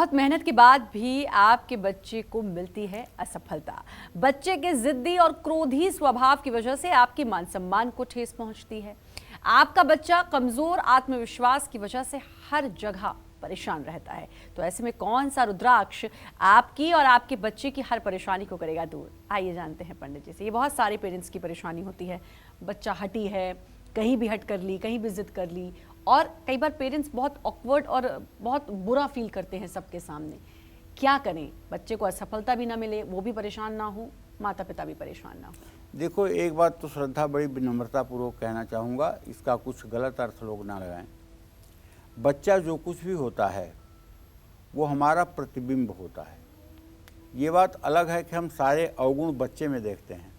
बहुत मेहनत के बाद भी आपके बच्चे को मिलती है असफलता। बच्चे के जिद्दी और क्रोधी स्वभाव की वजह से आपके मान सम्मान को ठेस पहुंचती है। आपका बच्चा कमजोर आत्मविश्वास की वजह से हर जगह परेशान रहता है। तो ऐसे में कौन सा रुद्राक्ष आपकी और आपके बच्चे की हर परेशानी को करेगा दूर? आइए जानते हैं पंडित जी से। ये बहुत सारे पेरेंट्स की परेशानी होती है। बच्चा हठी है, कहीं भी हट कर ली, कहीं भी जिद कर ली, और कई बार पेरेंट्स बहुत ऑकवर्ड और बहुत बुरा फील करते हैं सबके सामने। क्या करें? बच्चे को असफलता भी ना मिले, वो भी परेशान ना हो, माता पिता भी परेशान ना हो। देखो, एक बात तो श्रद्धा बड़ी विनम्रतापूर्वक कहना चाहूँगा, इसका कुछ गलत अर्थ लोग ना लगाएं। बच्चा जो कुछ भी होता है वो हमारा प्रतिबिंब होता है। ये बात अलग है कि हम सारे अवगुण बच्चे में देखते हैं,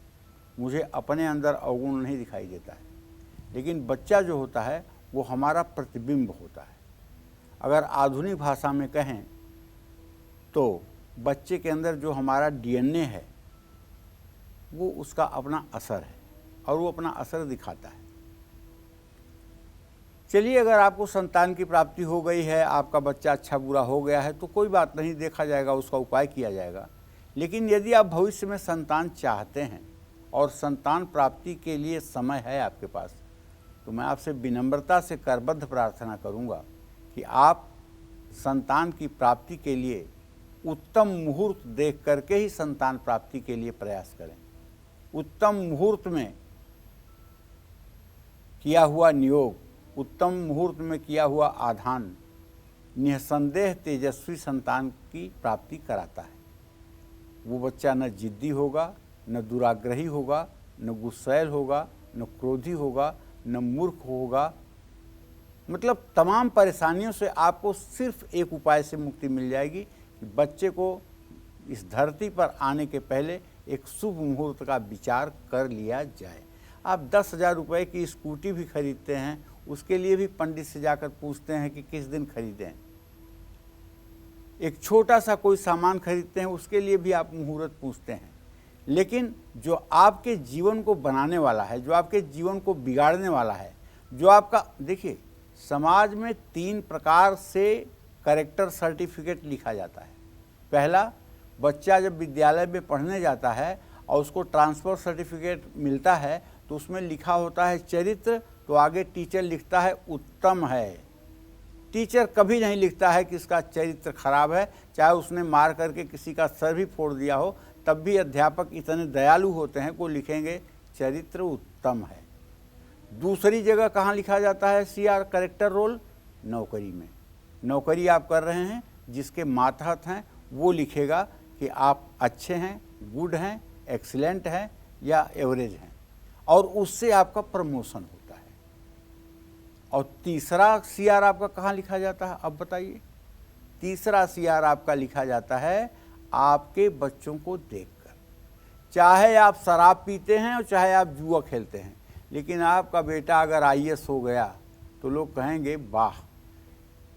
मुझे अपने अंदर अवगुण नहीं दिखाई देता है, लेकिन बच्चा जो होता है वो हमारा प्रतिबिंब होता है। अगर आधुनिक भाषा में कहें तो बच्चे के अंदर जो हमारा डीएनए है वो उसका अपना असर है और वो अपना असर दिखाता है। चलिए, अगर आपको संतान की प्राप्ति हो गई है, आपका बच्चा अच्छा बुरा हो गया है, तो कोई बात नहीं, देखा जाएगा, उसका उपाय किया जाएगा। लेकिन यदि आप भविष्य में संतान चाहते हैं और संतान प्राप्ति के लिए समय है आपके पास, तो मैं आपसे विनम्रता से करबद्ध प्रार्थना करूंगा कि आप संतान की प्राप्ति के लिए उत्तम मुहूर्त देख करके ही संतान प्राप्ति के लिए प्रयास करें। उत्तम मुहूर्त में किया हुआ नियोग, उत्तम मुहूर्त में किया हुआ आधान निसंदेह तेजस्वी संतान की प्राप्ति कराता है। वो बच्चा न जिद्दी होगा, न दुराग्रही होगा, न गुस्सैल होगा, न क्रोधी होगा, न मूर्ख होगा। मतलब तमाम परेशानियों से आपको सिर्फ एक उपाय से मुक्ति मिल जाएगी कि बच्चे को इस धरती पर आने के पहले एक शुभ मुहूर्त का विचार कर लिया जाए। आप 10,000 रुपये की स्कूटी भी खरीदते हैं, उसके लिए भी पंडित से जाकर पूछते हैं कि किस दिन खरीदें। एक छोटा सा कोई सामान खरीदते हैं, उसके लिए भी आप मुहूर्त पूछते हैं। लेकिन जो आपके जीवन को बनाने वाला है, जो आपके जीवन को बिगाड़ने वाला है, जो आपका, देखिए, समाज में 3 प्रकार से कैरेक्टर सर्टिफिकेट लिखा जाता है। पहला, बच्चा जब विद्यालय में पढ़ने जाता है और उसको ट्रांसफ़र सर्टिफिकेट मिलता है तो उसमें लिखा होता है चरित्र, तो आगे टीचर लिखता है उत्तम है। टीचर कभी नहीं लिखता है कि इसका चरित्र खराब है, चाहे उसने मार करके किसी का सर भी फोड़ दिया हो, तब भी अध्यापक इतने दयालु होते हैं को लिखेंगे चरित्र उत्तम है। दूसरी जगह कहाँ लिखा जाता है सीआर कैरेक्टर रोल? नौकरी में। नौकरी आप कर रहे हैं, जिसके मातहत हैं वो लिखेगा कि आप अच्छे हैं, गुड हैं, एक्सीलेंट हैं या एवरेज हैं, और उससे आपका प्रमोशन होता है। और तीसरा सीआर आपका कहाँ लिखा जाता है? अब बताइए। तीसरा सीआर आपका लिखा जाता है आपके बच्चों को देखकर। चाहे आप शराब पीते हैं और चाहे आप जुआ खेलते हैं, लेकिन आपका बेटा अगर आईएएस हो गया तो लोग कहेंगे वाह,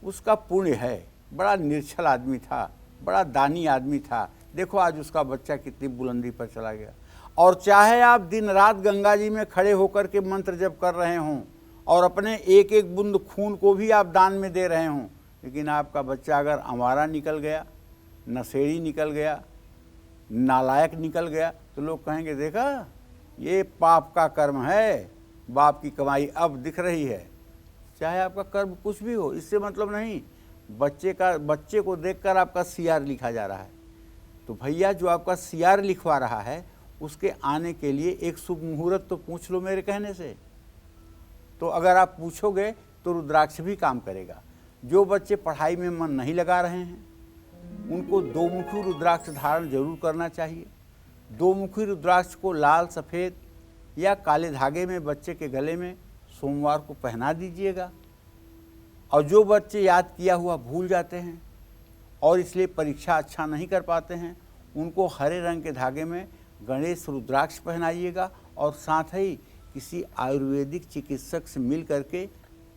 उसका पुण्य है, बड़ा निर्छल आदमी था, बड़ा दानी आदमी था, देखो आज उसका बच्चा कितनी बुलंदी पर चला गया। और चाहे आप दिन रात गंगा जी में खड़े होकर के मंत्र जप कर रहे हों और अपने एक एक बूंद खून को भी आप दान में दे रहे हों, लेकिन आपका बच्चा अगर आवारा निकल गया, नशेड़ी निकल गया, नालायक निकल गया, तो लोग कहेंगे देखा, ये पाप का कर्म है, बाप की कमाई अब दिख रही है। चाहे आपका कर्म कुछ भी हो, इससे मतलब नहीं, बच्चे को देखकर आपका सीआर लिखा जा रहा है। तो भैया, जो आपका सीआर लिखवा रहा है उसके आने के लिए एक शुभ मुहूर्त तो पूछ लो मेरे कहने से। तो अगर आप पूछोगे तो रुद्राक्ष भी काम करेगा। जो बच्चे पढ़ाई में मन नहीं लगा रहे हैं उनको 2 मुखी रुद्राक्ष धारण जरूर करना चाहिए। 2 मुखी रुद्राक्ष को लाल, सफ़ेद या काले धागे में बच्चे के गले में सोमवार को पहना दीजिएगा। और जो बच्चे याद किया हुआ भूल जाते हैं और इसलिए परीक्षा अच्छा नहीं कर पाते हैं, उनको हरे रंग के धागे में गणेश रुद्राक्ष पहनाइएगा और साथ ही किसी आयुर्वेदिक चिकित्सक से मिल करके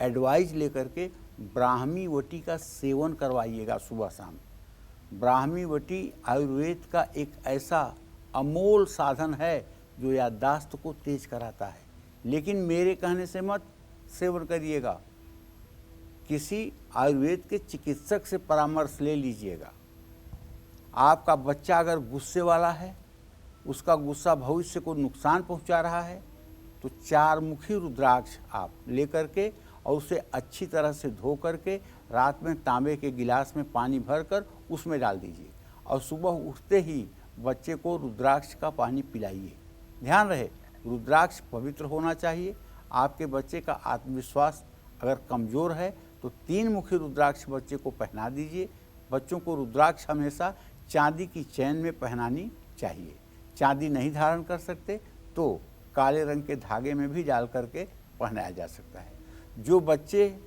एडवाइस लेकर के ब्राह्मी वटी का सेवन करवाइएगा सुबह शाम। ब्राह्मी वटी आयुर्वेद का एक ऐसा अमोल साधन है जो याददाश्त को तेज कराता है, लेकिन मेरे कहने से मत सेवन करिएगा। किसी आयुर्वेद के चिकित्सक से परामर्श ले लीजिएगा। आपका बच्चा अगर गुस्से वाला है, उसका गुस्सा भविष्य को नुकसान पहुंचा रहा है, तो 4 मुखी रुद्राक्ष आप लेकर के और उसे अच्छी तरह से धो करके रात में तांबे के गिलास में पानी भरकर उसमें डाल दीजिए और सुबह उठते ही बच्चे को रुद्राक्ष का पानी पिलाइए। ध्यान रहे, रुद्राक्ष पवित्र होना चाहिए। आपके बच्चे का आत्मविश्वास अगर कमज़ोर है तो 3 मुखी रुद्राक्ष बच्चे को पहना दीजिए। बच्चों को रुद्राक्ष हमेशा चांदी की चैन में पहनानी चाहिए। चांदी नहीं धारण कर सकते तो काले रंग के धागे में भी डाल करके पहनाया जा सकता है। जो बच्चे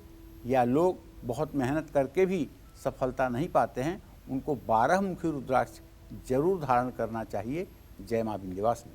या लोग बहुत मेहनत करके भी सफलता नहीं पाते हैं, उनको 12 मुखी रुद्राक्ष जरूर धारण करना चाहिए। जय मां विंध्यवासिनी।